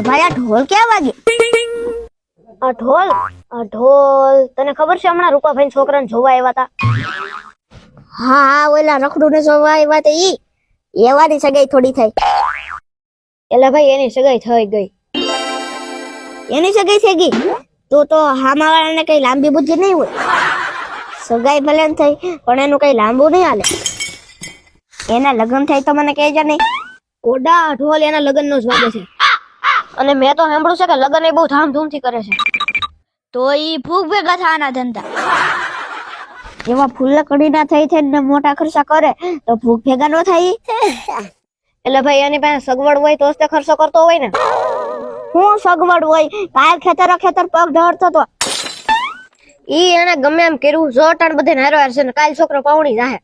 ભાઈ આ ઢોલ ક્યાં વાગે? આ ઢોલ તને ખબર છે હમણાં રૂપાભાઈ છોકરાને જોવા આવ્યા હતા? હા હા ઓલા રખડું ને જોવા આવ્યા તો ઈ એવાની સગાઈ થોડી થાય. એટલે ભાઈ એની સગાઈ થઈ ગઈ. એની સગાઈ થઈ ગઈ તો હામાવાળાને કઈ લાંબી બુદ્ધિ નહીં હોય. સગાઈ ભલે ને થઈ પણ એનું કઈ લાંબુ નહીં હાલે. એના લગ્ન થાય તો મને કહેજો નહીં. કોડા ઢોલ એના લગ્નનો જ વાગે છે. અને મેં તો સાંભળ્યું છે કે લગ્ન એ બહુ ધામધૂમથી કરે છે. તો ઈ ફૂગ ભેગા થવાના ધંધા. એવા ફૂલ કડી ના થઈ ને મોટા ખર્ચા કરે તો ફૂગ ભેગા નો થાય. એટલે ભાઈ એની પાસે સગવડ હોય તો જ તે ખર્ચો કરતો હોય ને. હું સગવડ હોય કાલ ખેતર પગ ઢળતો તો ઈ એને ગમે એમ કર્યું જો ટાણ બધે હારો હાર છે ને કાલ છોકરો પાવણી જાહે.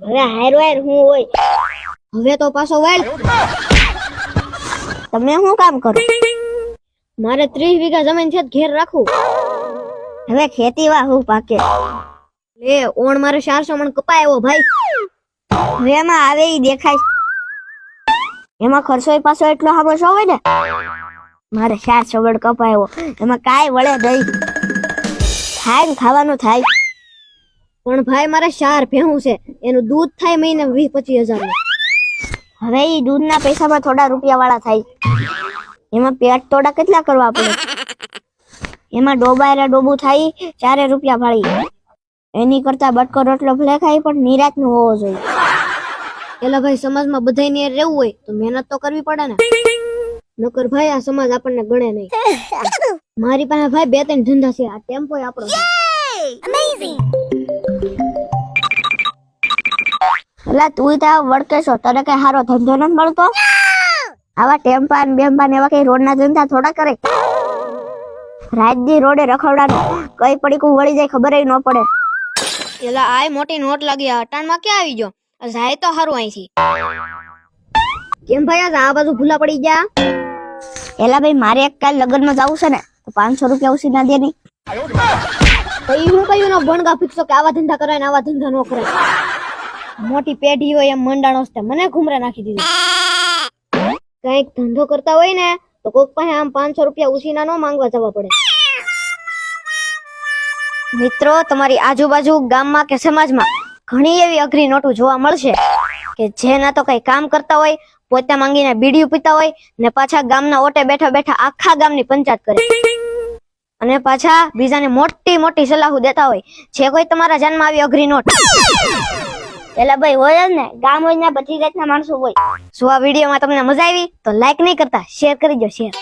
હવે હારો હાર હું હોય. હવે તો પાછો વાળ. તમે શું કામ કરો? મારે 30 વીઘા જમીન છે ઘેર રાખું. હવે ખેતી વાહ હું પાકે લે ઓણ મારે 400 મણ કપાયો ભાઈ. હવે એમાં આવે ઈ દેખાય. એમાં ખર્ચો પાછો એટલો હાબો હોય ને. મારે 400 મણ કપાયો એમાં કાંઈ વળે નહીં. થાય ને ખાવાનું થાય. પણ ભાઈ મારે 4 ભેહું છે એનું દૂધ થાય મહિને 20-25 હજાર. હવે ઈ દૂધના પૈસામાં થોડા રૂપિયા વાળા થાય. એમાં પેટ તોડા કેટલા કરવા પડે. એમાં ડોબાયરા ડોબું થાય 4 રૂપિયા ભાળી. એની કરતા બટકો રોટલો ભલે ખાય પણ નિરાત નું હોવો જોઈએ. એટલે ભાઈ સમાજમાં બધાયને રહેવું હોય તો મહેનત તો કરવી પડે ને. નકર ભાઈ આ સમાજ આપણને ગણે નહીં. મારી પાસે ભાઈ 2-3 ધંધા છે. આ ટેમ્પો આપણો છે. એટલે તું તો વળકે છો તને કઈ સારો ધંધો નથી મળતો. આવા ટેમ્પા ને બેમ્પા ને એવા કઈ રોડ ના ધંધા થોડા કરે. રાજદી રોડે રખવડાનું કઈ પડીકું વળી જાય ખબર ન પડે. એટલે આય મોટી નોટ લાગી આ અટાણમાં ક્યાં આવી ગયો? જાય તો સારું અહીંથી. કેમ ભાઈ આ બાજુ ભૂલા પડી ગયા? એલા ભાઈ મારે એક કાલ લગ્નમાં જવું છે ને તો 500 રૂપિયા ઉછી ના દે નહીં. ભાઈ હું કયું નો ભણગા ફિક્સો કે આવા ધંધા કરાય ને આવા ધંધા નો કરાય. મોટી પેઢી હોય એમ મંડાણો છે મને ઘુમરે નાખી દીધી. કઈક ધંધો કરતા હોય ને તો કોક પાસે આમ 500 રૂપિયા ઉછીના નો માંગવા જવા પડે. મિત્રો તમારી આજુબાજુ ગામમાં કે સમાજમાં ઘણી એવી અઘરી નોટો જોવા મળશે કે જે ના તો કઈ કામ કરતા હોય પોતે માંગીને બીડીયું પીતા હોય ને પાછા ગામના ઓટે બેઠા બેઠા આખા ગામની પંચાયત કરે અને પાછા બીજાને મોટી મોટી સલાહો દેતા હોય. છે કોઈ તમારા જાનમાં આવી અઘરી નોટ? એલા ભાઈ હોય જ ને ગામ હોય ને બધી જાતના માણસો હોય. જો આ વિડીયોમાં તમને મજા આવી તો લાઈક નહીં કરતા શેર કરી દો. શેર